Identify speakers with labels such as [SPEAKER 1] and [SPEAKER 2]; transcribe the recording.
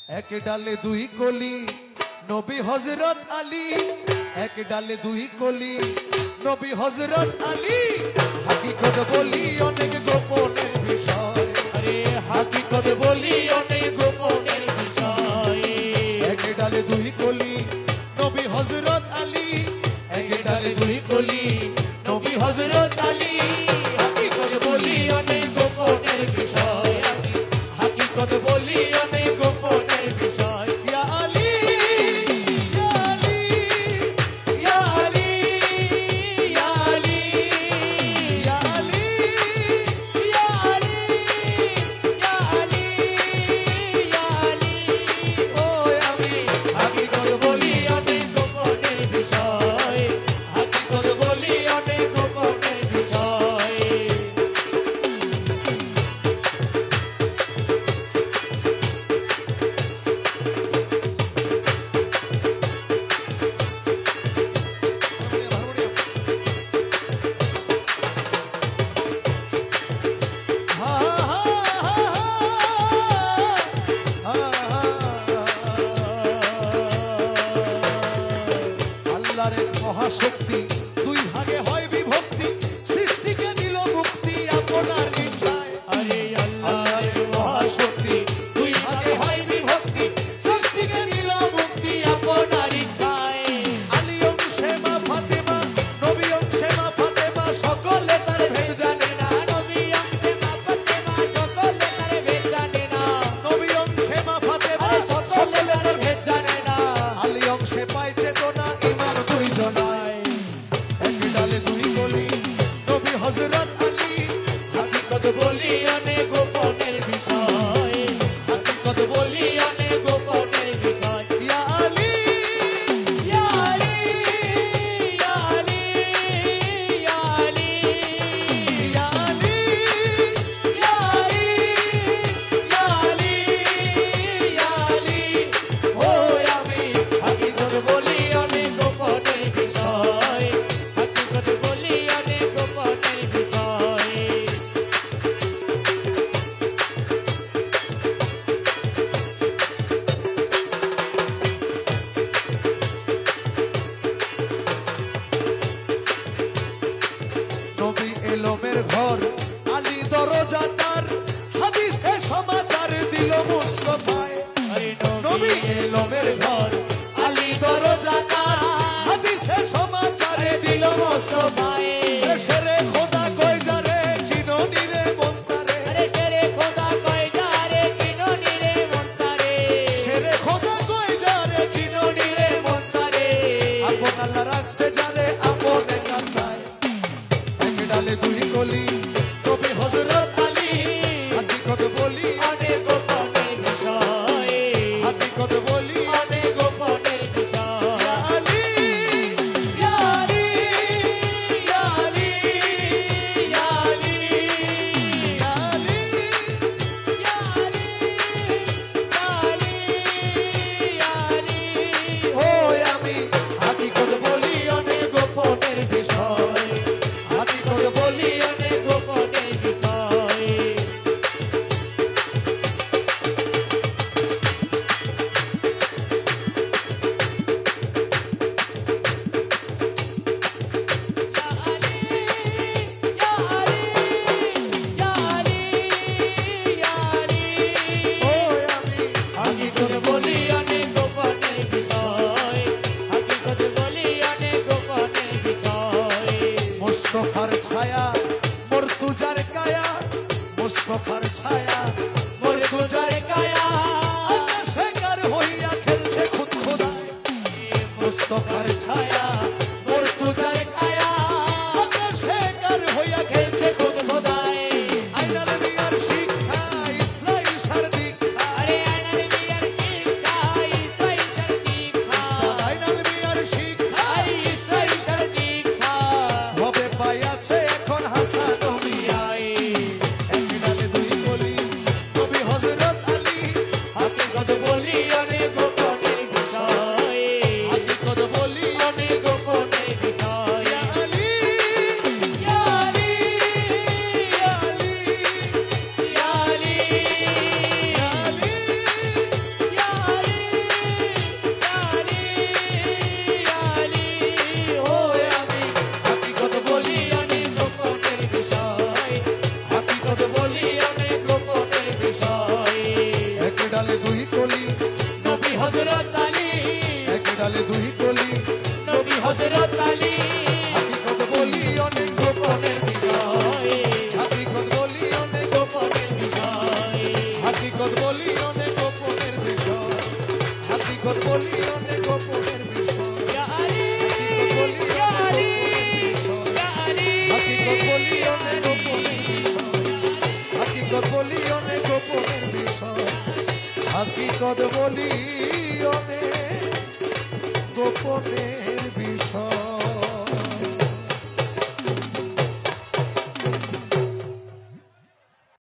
[SPEAKER 1] এক ডালে দুই কলি নবী হযরত আলী, এক ডালে দুই কলি নবী হযরত আলী। হাকিকত বলি অনেক গোপনের বিষয়,
[SPEAKER 2] আরে হাকিকত বলি অনেক গোপনের বিষয়।
[SPEAKER 1] এক ডালে দুই কলি নবী হযরত আলী, এক ডালে দুই কলি
[SPEAKER 2] নবী হযরত আলী। হাকিকত বলি অনেক গোপনের বিষয়, হাকিকত বলি অনেক গোপনের বিষয়।
[SPEAKER 1] ইয়া আলী ইয়া আলী
[SPEAKER 2] ইয়া আলী ইয়া আলী
[SPEAKER 1] ইয়া আলী
[SPEAKER 2] ইয়া আলী ইয়া আলী ইয়া আলী।
[SPEAKER 1] ও আমি
[SPEAKER 2] হাকিকত বলি অনেক গোপনের বিষয়, হাকিকত বলি অনেক গোপনের বিষয়।
[SPEAKER 1] আল্লাহর এক মহাশক্তি, দুই ভাগে হয় বিভক্তি, সৃষ্টিকে দিল মুক্তি আপনার ইচ্ছায়।
[SPEAKER 2] আরে আল্লাহর মহাশক্তি, দুই ভাগে হয় বিভক্তি, সৃষ্টিকে দিল মুক্তি আপনার ইচ্ছায়।
[SPEAKER 1] আলী অংশে মা ফাতেমা, নবী অংশে মা ফাতেমা, সকলে তার ভেদ জানে না।
[SPEAKER 2] নবী অংশে মা ফাতেমা, সকলে তার ভেদ জানে না।
[SPEAKER 1] নবী অংশে মা ফাতেমা,
[SPEAKER 2] সকলে
[SPEAKER 1] সকলে
[SPEAKER 2] তার ভেদ জানে না।
[SPEAKER 1] আলী অংশে পায় চেতনা ইমাম দুইজনায়। এক ডালে দুই কলি নবী হযরত আলী।
[SPEAKER 2] হাকিকত বলি অনেক গোপনের বিষয়, হাকিকত বলি অনেক গোপনের বিষয়।
[SPEAKER 1] ইয়া আলী
[SPEAKER 2] ইয়া আলী ইয়া আলী ইয়া আলী
[SPEAKER 1] ইয়া আলী
[SPEAKER 2] ইয়া আলী ইয়া আলী ইয়া আলী। ও আমি হাকিকত বলি অনেক গোপনের বিষয়, হাকিকত বলি অনেক গোপনের বিষয়।
[SPEAKER 1] নবী এলমের ঘর, আলী দরজা তার, হাদিসে সমাচার দিল মুস্তাফায়।
[SPEAKER 2] আরে
[SPEAKER 1] নবী এলমের ঘর, আলী দরজা তার, হাদিসে সমাচার দিল মুস্তাফায়। শেরে খোদা কই যারে চিননি রে মন্তারে,
[SPEAKER 2] আরে শেরে খোদা কয় যারে চিননি রে মন্তারে।
[SPEAKER 1] শেরে খোদা কই যারে চিননি রে মন্তারে। আপন আল্লাহ রাখছে যারে আপনে কান্দায়। এক ডালে দুই কলি নবী হযরত
[SPEAKER 2] আলী
[SPEAKER 1] হাকিকত বলি
[SPEAKER 2] অনেক গোপনের বিষয়,
[SPEAKER 1] হাকিকত বলি
[SPEAKER 2] অনেক গোপনের বিষয়।
[SPEAKER 1] ইয়া আলী
[SPEAKER 2] ইয়া আলী ইয়া আলী ইয়া আলী
[SPEAKER 1] ইয়া আলী
[SPEAKER 2] ইয়া আলী ইয়া আলী ইয়া আলী।
[SPEAKER 1] ও আমি হাকিকত বলি অনেক
[SPEAKER 2] গোপনের বিষয়,
[SPEAKER 1] হাকিকত বলি
[SPEAKER 2] অনেক গোপনের বিষয়।
[SPEAKER 1] ডালে দুই কলি
[SPEAKER 2] নবী হযরত আলী
[SPEAKER 1] এক ডালে দুই কলি
[SPEAKER 2] নবী হযরত আলী
[SPEAKER 1] হাকিকত বলি অনেক গোপনের বিষয় হাকিকত বলি অনেক
[SPEAKER 2] গোপনের বিষয়
[SPEAKER 1] হাকিকত বলি অনেক গোপনের বিষয় হাকিকত বলি অনেক গোপনের বিষয়
[SPEAKER 2] ইয়া আলী
[SPEAKER 1] ইয়া আলী
[SPEAKER 2] ইয়া আলী
[SPEAKER 1] হাকিকত বলি অনেক গোপনের বিষয় হাকিকত বলি অনেক গোপনের বিষয় হাকিকত বলি অনেক গোপনের বিষয়